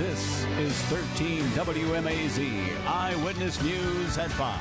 This is 13 WMAZ Eyewitness News at 5.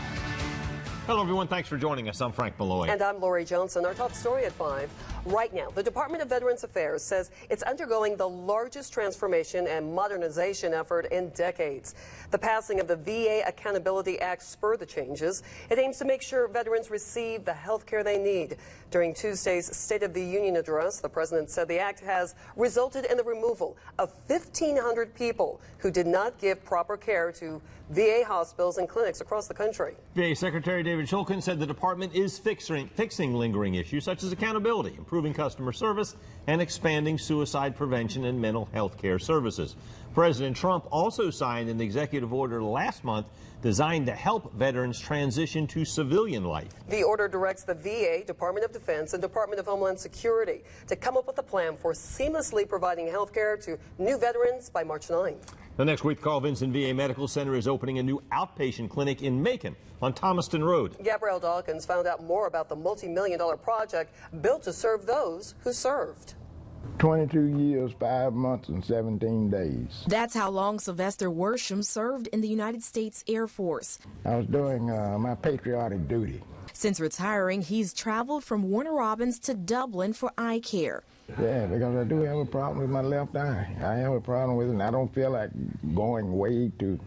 Hello, everyone. Thanks for joining us. I'm Frank Malloy. And I'm Lori Johnson. Our top story at 5. Right now, the Department of Veterans Affairs says it's undergoing the largest transformation and modernization effort in decades. The passing of the VA Accountability Act spurred the changes. It aims to make sure veterans receive the health care they need. During Tuesday's State of the Union address, the president said the act has resulted in the removal of 1,500 people who did not give proper care to VA hospitals and clinics across the country. VA Secretary David Shulkin said the department is fixing lingering issues such as accountability, improving customer service, and expanding suicide prevention and mental health care services. President Trump also signed an executive order last month designed to help veterans transition to civilian life. The order directs the VA, Department of Defense, and Department of Homeland Security to come up with a plan for seamlessly providing health care to new veterans by March 9th. The next week, Carl Vinson VA Medical Center is opening a new outpatient clinic in Macon on Thomaston Road. Gabrielle Dawkins found out more about the multi-million-dollar project built to serve those who served. 22 years, 5 months, and 17 days. That's how long Sylvester Worsham served in the United States Air Force. I was doing my patriotic duty. Since retiring, he's traveled from Warner Robins to Dublin for eye care. Yeah, because I do have a problem with my left eye. I have a problem with it, and I don't feel like going way to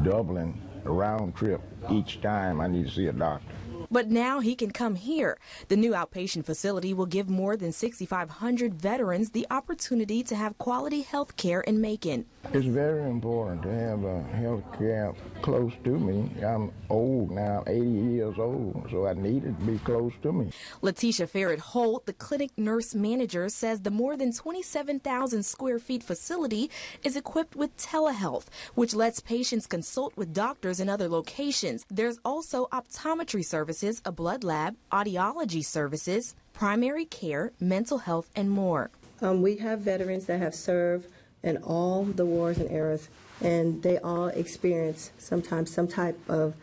Dublin, a round trip, each time I need to see a doctor. But now he can come here. The new outpatient facility will give more than 6,500 veterans the opportunity to have quality health care in Macon. It's very important to have health care close to me. I'm old now, 80 years old, so I need it to be close to me. Letitia Ferret-Holt, the clinic nurse manager, says the more than 27,000 square feet facility is equipped with telehealth, which lets patients consult with doctors in other locations. There's also optometry services, a blood lab, audiology services, primary care, mental health, and more. We have veterans that have served in all the wars and eras, and they all experience sometimes some type of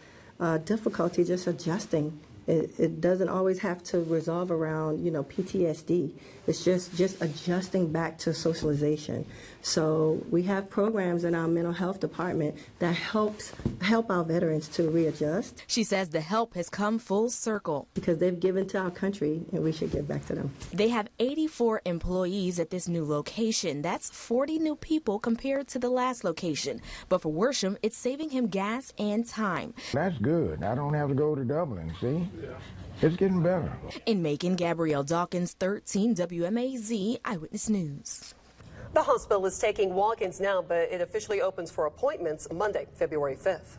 difficulty just adjusting. It doesn't always have to resolve around, PTSD. It's just adjusting back to socialization. So we have programs in our mental health department that help our veterans to readjust. She says the help has come full circle. Because they've given to our country, and we should give back to them. They have 84 employees at this new location. That's 40 new people compared to the last location. But for Worsham, it's saving him gas and time. That's good. I don't have to go to Dublin, see? It's getting better. In Macon, Gabrielle Dawkins, 13 WMAZ Eyewitness News. The hospital is taking walk-ins now, but it officially opens for appointments Monday, February 5th.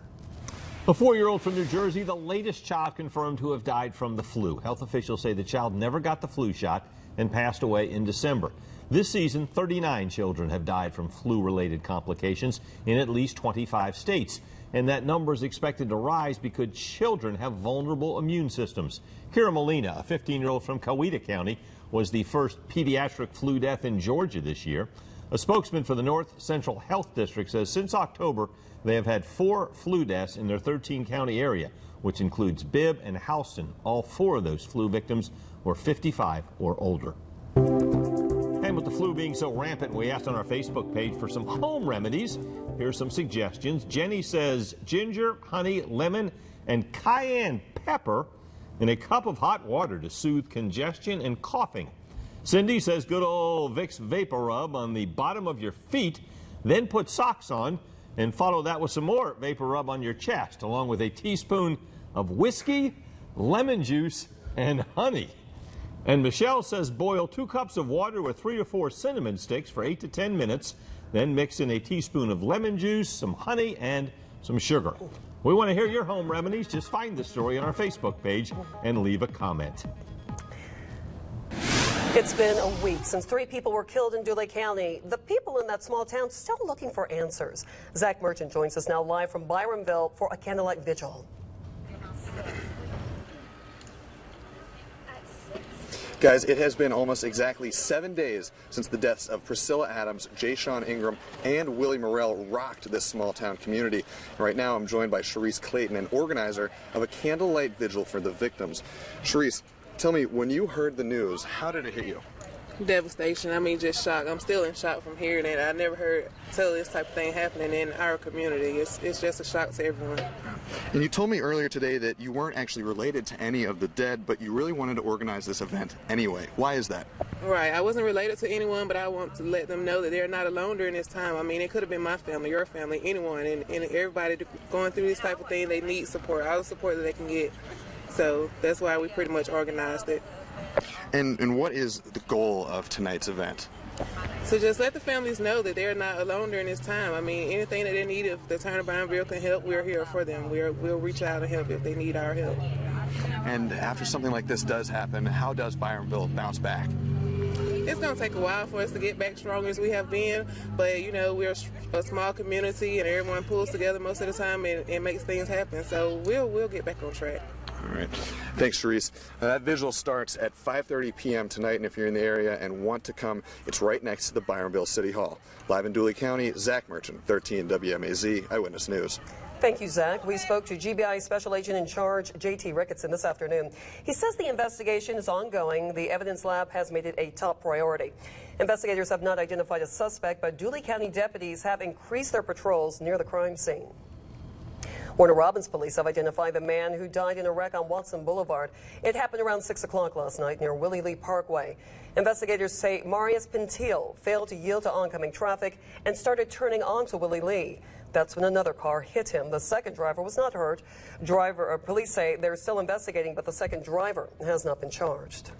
A 4-year-old from New Jersey, the latest child confirmed to have died from the flu. Health officials say the child never got the flu shot and passed away in December. This season, 39 children have died from flu-related complications in at least 25 states. And that number is expected to rise because children have vulnerable immune systems. Kira Molina, a 15-year-old from Coweta County, was the first pediatric flu death in Georgia this year. A spokesman for the North Central Health District says since October, they have had 4 flu deaths in their 13-county area, which includes Bibb and Houston. All 4 of those flu victims were 55 or older. And with the flu being so rampant, we asked on our Facebook page for some home remedies. Here's some suggestions. Jenny says ginger, honey, lemon, and cayenne pepper in a cup of hot water to soothe congestion and coughing. Cindy says good old Vicks Vapor Rub on the bottom of your feet, then put socks on and follow that with some more Vapor Rub on your chest, along with a teaspoon of whiskey, lemon juice, and honey. And Michelle says boil 2 cups of water with 3 or 4 cinnamon sticks for 8 to 10 minutes. Then mix in a teaspoon of lemon juice, some honey, and some sugar. We want to hear your home remedies. Just find the story on our Facebook page and leave a comment. It's been a week since 3 people were killed in Dulé County. The people in that small town still looking for answers. Zach Merchant joins us now live from Byronville for a candlelight vigil. Guys, it has been almost exactly 7 days since the deaths of Priscilla Adams, Jay Sean Ingram, and Willie Morrell rocked this small town community. Right now, I'm joined by Sharice Clayton, an organizer of a candlelight vigil for the victims. Sharice, tell me, when you heard the news, how did it hit you? devastation. I mean, just shock. I'm still in shock from hearing it. I never heard tell this type of thing happening in our community. It's just a shock to everyone. And you told me earlier today that you weren't actually related to any of the dead, but you really wanted to organize this event anyway. Why is that? Right. I wasn't related to anyone, but I want to let them know that they're not alone during this time. I mean, it could have been my family, your family, anyone, and everybody going through this type of thing, they need support, all the support that they can get. So that's why we pretty much organized it. And what is the goal of tonight's event? So just let the families know that they're not alone during this time. I mean, anything that they need, if the Turnabout Bill can help, we're here for them. We'll reach out and help if they need our help. And after something like this does happen, how does Byronville bounce back? It's going to take a while for us to get back strong as we have been, but you know, we're a small community and everyone pulls together most of the time and makes things happen. So we'll get back on track. All right. Thanks, Sharice. That visual starts at 5:30 p.m. tonight, and if you're in the area and want to come, it's right next to the Byronville City Hall. Live in Dooley County, Zach Merchant, 13 WMAZ Eyewitness News. Thank you, Zach. We spoke to GBI Special Agent in Charge, J.T. Ricketson, this afternoon. He says the investigation is ongoing. The evidence lab has made it a top priority. Investigators have not identified a suspect, but Dooley County deputies have increased their patrols near the crime scene. Warner Robins police have identified the man who died in a wreck on Watson Boulevard. It happened around 6 o'clock last night near Willie Lee Parkway. Investigators say Marius Pintil failed to yield to oncoming traffic and started turning onto Willie Lee. That's when another car hit him. The second driver was not hurt. Police say they're still investigating, but the second driver has not been charged.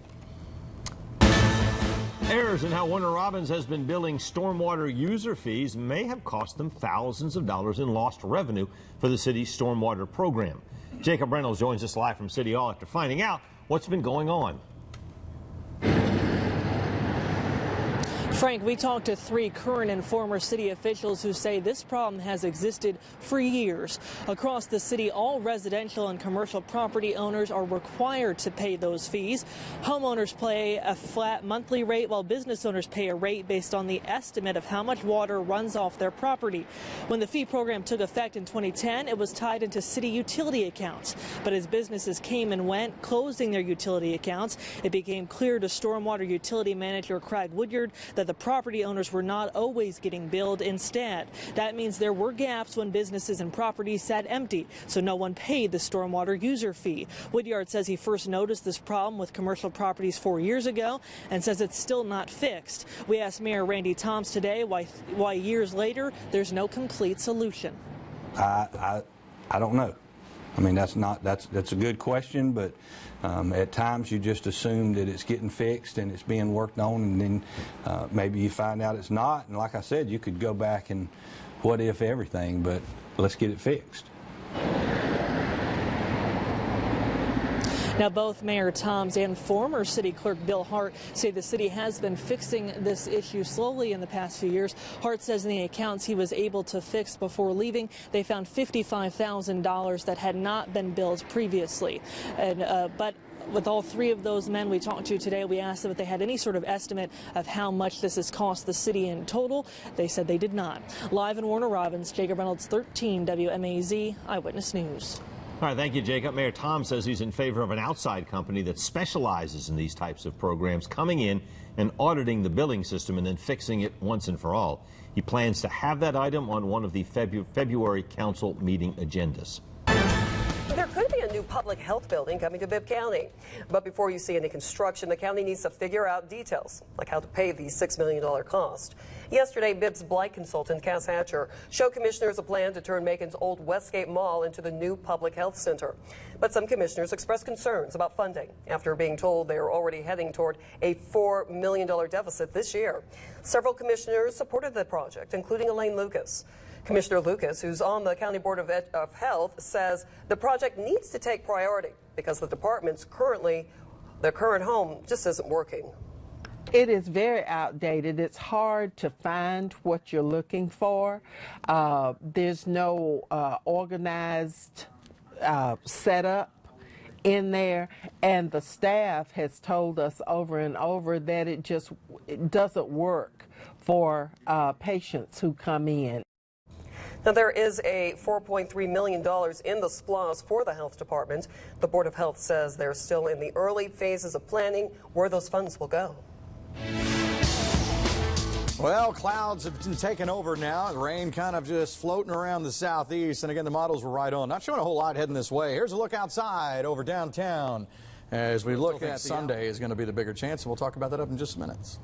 Errors in how Warner Robins has been billing stormwater user fees may have cost them thousands of dollars in lost revenue for the city's stormwater program. Jacob Reynolds joins us live from City Hall after finding out what's been going on. Frank, we talked to 3 current and former city officials who say this problem has existed for years. Across the city, all residential and commercial property owners are required to pay those fees. Homeowners pay a flat monthly rate, while business owners pay a rate based on the estimate of how much water runs off their property. When the fee program took effect in 2010, it was tied into city utility accounts. But as businesses came and went, closing their utility accounts, it became clear to stormwater utility manager Craig Woodyard that the property owners were not always getting billed instead. That means there were gaps when businesses and properties sat empty, so no one paid the stormwater user fee. Woodyard says he first noticed this problem with commercial properties 4 years ago and says it's still not fixed. We asked Mayor Randy Toms today why years later there's no complete solution. I don't know. I mean, that's a good question, but at times you just assume that it's getting fixed and it's being worked on, and then maybe you find out it's not. And like I said, you could go back and what if everything, but let's get it fixed. Now, both Mayor Toms and former city clerk Bill Hart say the city has been fixing this issue slowly in the past few years. Hart says in the accounts he was able to fix before leaving, they found $55,000 that had not been billed previously. But with all 3 of those men we talked to today, we asked them if they had any sort of estimate of how much this has cost the city in total. They said they did not. Live in Warner Robins, Jacob Reynolds, 13 WMAZ Eyewitness News. All right, thank you, Jacob. Mayor Tom says he's in favor of an outside company that specializes in these types of programs coming in and auditing the billing system and then fixing it once and for all. He plans to have that item on one of the February council meeting agendas. There could be a new public health building coming to Bibb County. But before you see any construction, the county needs to figure out details, like how to pay the $6 million cost. Yesterday, Bibb's blight consultant, Cass Hatcher, showed commissioners a plan to turn Macon's old Westgate Mall into the new public health center. But some commissioners expressed concerns about funding after being told they are already heading toward a $4 million deficit this year. Several commissioners supported the project, including Elaine Lucas. Commissioner Lucas, who's on the County Board of Health, says the project needs to take priority because the department's their current home just isn't working. It is very outdated. It's hard to find what you're looking for. There's no organized setup in there, and the staff has told us over and over that it doesn't work for patients who come in. Now, there is a $4.3 million in the SPLOST for the health department. The Board of Health says they're still in the early phases of planning where those funds will go. Well, clouds have taken over now. Rain kind of just floating around the southeast. And again, the models were right on. Not showing a whole lot heading this way. Here's a look outside over downtown as we look at Sunday is going to be the bigger chance. And we'll talk about that up in just minutes.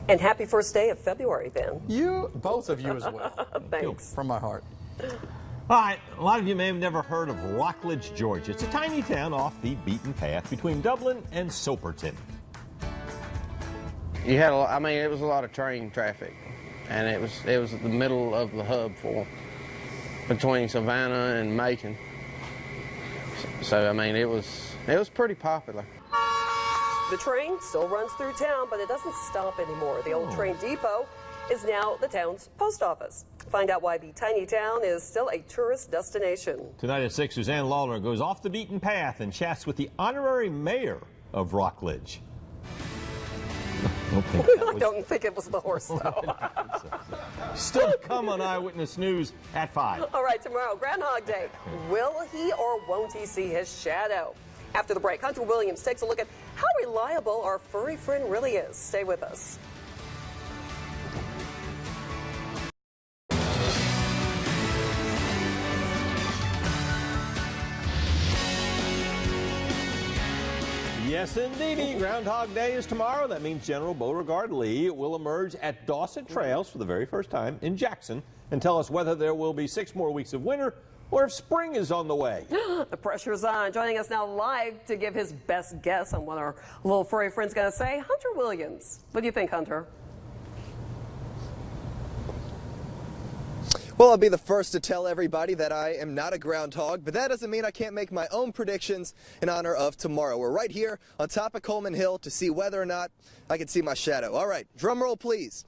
And happy first day of February, Ben. You, both of you as well. Thanks. From my heart. All right, a lot of you may have never heard of Rockledge, Georgia. It's a tiny town off the beaten path between Dublin and Soperton. You had it was a lot of train traffic, and it was the middle of the hub between Savannah and Macon. So it was pretty popular. The train still runs through town, but it doesn't stop anymore. The old train depot is now the town's post office. Find out why the tiny town is still a tourist destination. Tonight at 6, Suzanne Lawler goes off the beaten path and chats with the honorary mayor of Rockledge. I don't think it was the horse, though. Still to come on Eyewitness News at 5. All right, tomorrow, Groundhog Day. Will he or won't he see his shadow? After the break, Hunter Williams takes a look at how reliable our furry friend really is. Stay with us. Yes, indeedy. Groundhog Day is tomorrow. That means General Beauregard Lee will emerge at Dawson Trails for the very first time in Jackson and tell us whether there will be 6 more weeks of winter or if spring is on the way. The pressure's on. Joining us now live to give his best guess on what our little furry friend's going to say, Hunter Williams. What do you think, Hunter? Well, I'll be the first to tell everybody that I am not a groundhog, but that doesn't mean I can't make my own predictions in honor of tomorrow. We're right here on top of Coleman Hill to see whether or not I can see my shadow. All right, drum roll, please.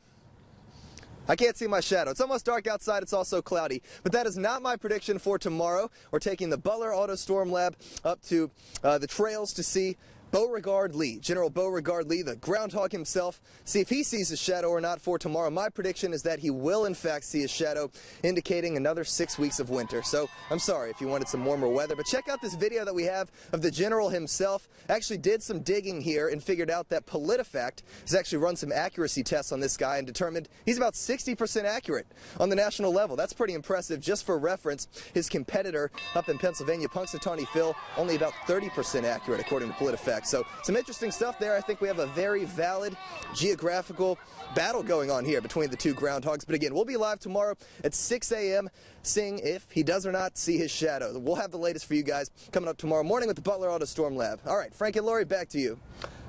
I can't see my shadow. It's almost dark outside. It's also cloudy. But that is not my prediction for tomorrow. We're taking the Butler Auto Storm Lab up to the trails to see Beauregard Lee, General Beauregard Lee, the groundhog himself, see if he sees his shadow or not for tomorrow. My prediction is that he will, in fact, see his shadow, indicating another 6 weeks of winter. So I'm sorry if you wanted some warmer weather, but check out this video that we have of the general himself. Actually did some digging here and figured out that PolitiFact has actually run some accuracy tests on this guy and determined he's about 60% accurate on the national level. That's pretty impressive. Just for reference, his competitor up in Pennsylvania, Punxsutawney Phil, only about 30% accurate according to PolitiFact. So some interesting stuff there. I think we have a very valid geographical battle going on here between the two groundhogs. But again, we'll be live tomorrow at 6 a.m. seeing if he does or not see his shadow. We'll have the latest for you guys coming up tomorrow morning with the Butler Auto Storm Lab. All right, Frank and Lori, back to you.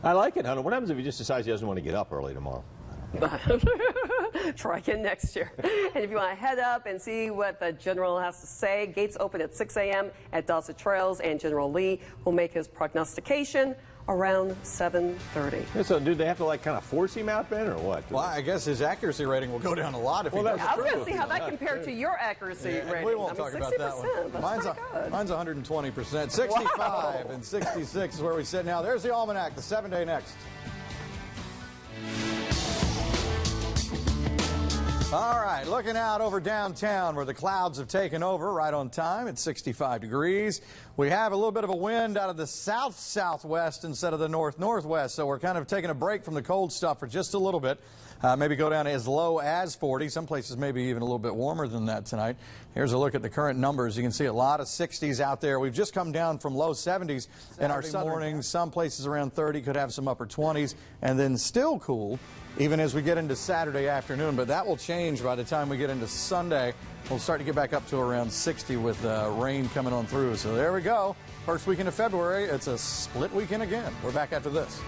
I like it, Hunter. What happens if he just decides he doesn't want to get up early tomorrow? Try again next year. And if you want to head up and see what the general has to say, gates open at 6 a.m. at Dawson Trails, and General Lee will make his prognostication around 7:30. Yeah, so do they have to kind of force him out, Ben, or what? Well, I guess his accuracy rating will go down a lot if he does. I was going to see how that compared to your accuracy rating. We won't talk about that one. Mine's 120%. 65 wow. And 66 is where we sit now. There's the almanac, the 7-day next. All right, looking out over downtown where the clouds have taken over right on time at 65 degrees. We have a little bit of a wind out of the south-southwest instead of the north-northwest, so we're kind of taking a break from the cold stuff for just a little bit. Maybe go down as low as 40. Some places maybe even a little bit warmer than that tonight. Here's a look at the current numbers. You can see a lot of 60s out there. We've just come down from low 70s in our Saturday mornings. Some places around 30 could have some upper 20s, and then still cool even as we get into Saturday afternoon. But that will change by the time we get into Sunday. We'll start to get back up to around 60 with rain coming on through. So there we go. First weekend of February. It's a split weekend again. We're back after this.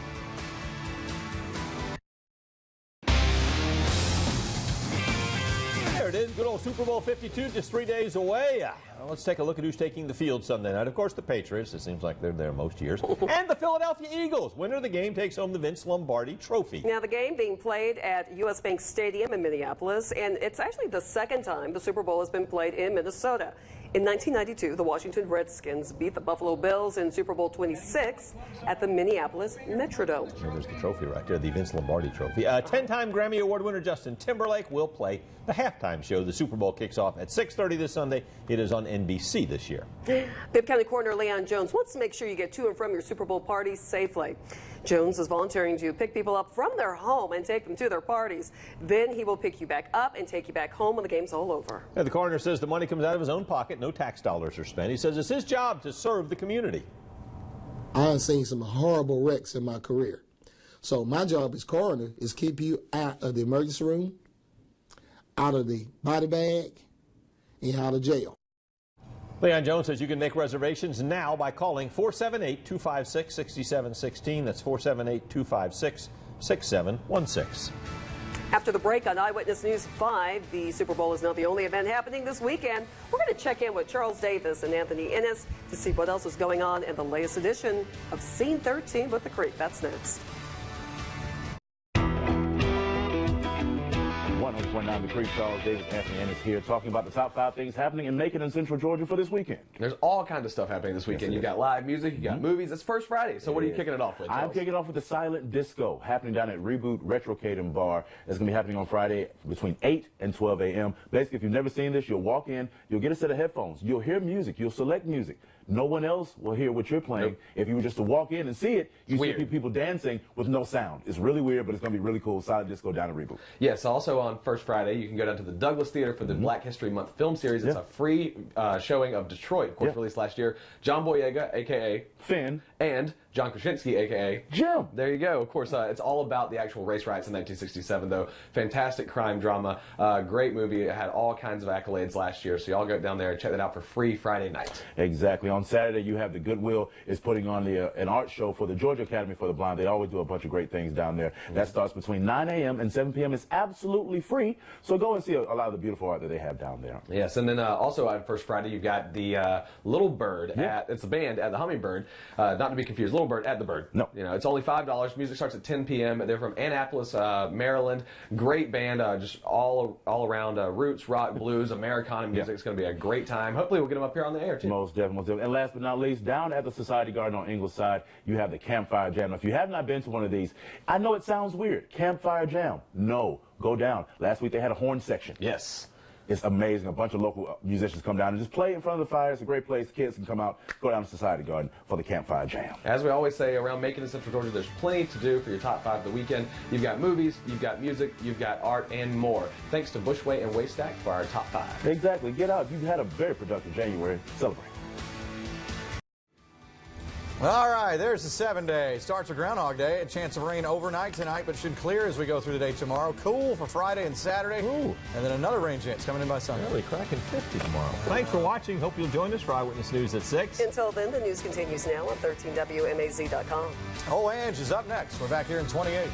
There it is, good old Super Bowl 52, just 3 days away. Let's take a look at who's taking the field Sunday night. Of course, the Patriots. It seems like they're there most years. And the Philadelphia Eagles. Winner of the game takes home the Vince Lombardi Trophy. Now, the game being played at U.S. Bank Stadium in Minneapolis, and it's actually the second time the Super Bowl has been played in Minnesota. In 1992, the Washington Redskins beat the Buffalo Bills in Super Bowl 26 at the Minneapolis Metrodome. There's the trophy right there, the Vince Lombardi Trophy. 10-time Grammy Award winner Justin Timberlake will play the halftime show. The Super Bowl kicks off at 6:30 this Sunday. It is on NBC this year. Bibb County Coroner Leon Jones wants to make sure you get to and from your Super Bowl parties safely. Jones is volunteering to pick people up from their home and take them to their parties. Then he will pick you back up and take you back home when the game's all over. The coroner says the money comes out of his own pocket. No tax dollars are spent. He says it's his job to serve the community. I've seen some horrible wrecks in my career. So my job as coroner is keep you out of the emergency room, out of the body bag, and out of jail. Leon Jones says you can make reservations now by calling 478-256-6716. That's 478-256-6716. After the break on Eyewitness News 5, the Super Bowl is not the only event happening this weekend. We're going to check in with Charles Davis and Anthony Ennis to see what else is going on in the latest edition of Scene 13 with the Creek. That's next. 101.9 The Creek, Charles Davis, Anthony Ennis here, talking about the top 5 things happening in Macon and Central Georgia for this weekend. There's all kinds of stuff happening this weekend. You've got live music, you got movies. It's First Friday, so what are you kicking it off with? I'm kicking it off with the Silent Disco, happening down at Reboot Retrocade and Bar. It's going to be happening on Friday between 8 and 12 a.m. Basically, if you've never seen this, you'll walk in, you'll get a set of headphones, you'll hear music, you'll select music. No one else will hear what you're playing. Nope. If you were just to walk in and see it, you see people dancing with no sound. It's really weird, but it's going to be really cool. Silent Disco down at Reboot. Yes, also on First Friday, you can go down to the Douglas Theater for the Black History Month film series. It's a free showing of Detroit, of course, released last year. John Boyega, a.k.a. Finn, and John Krasinski, a.k.a. Jim. There you go. Of course, it's all about the actual race riots in 1967, though. Fantastic crime drama. Great movie. It had all kinds of accolades last year, so y'all go down there and check that out for free Friday night. Exactly. On Saturday, you have the Goodwill is putting on an art show for the Georgia Academy for the Blind. They always do a bunch of great things down there. That starts between 9 a.m. and 7 p.m. It's absolutely free, so go and see a lot of the beautiful art that they have down there. Yes, and then also on First Friday, you've got the Little Bird it's a band at the Hummingbird, not to be confused, Little Bird at the Bird. No. You know, it's only $5. Music starts at 10 p.m. They're from Annapolis, Maryland. Great band, just all around roots, rock, blues, Americana music. It's going to be a great time. Hopefully we'll get them up here on the air, too. Most definitely. And last but not least, down at the Society Garden on Ingleside, you have the Campfire Jam. Now, if you have not been to one of these, I know it sounds weird. Campfire Jam. No. Go down. Last week they had a horn section. Yes. It's amazing. A bunch of local musicians come down and just play in front of the fire. It's a great place. Kids can come out, go down to Society Garden for the Campfire Jam. As we always say, around Macon and Central Georgia, there's plenty to do for your top 5 of the weekend. You've got movies, you've got music, you've got art, and more. Thanks to Bushway and Waystack for our top 5. Exactly. Get out. You've had a very productive January. Celebrate. All right, there's the 7-day. Starts with Groundhog Day. A chance of rain overnight tonight, but should clear as we go through the day tomorrow. Cool for Friday and Saturday. Ooh. And then another rain chance coming in by Sunday. Really cracking 50 tomorrow. Thanks for watching. Hope you'll join us for Eyewitness News at 6. Until then, the news continues now on 13WMAZ.com. Oh, Ange is up next. We're back here in 28.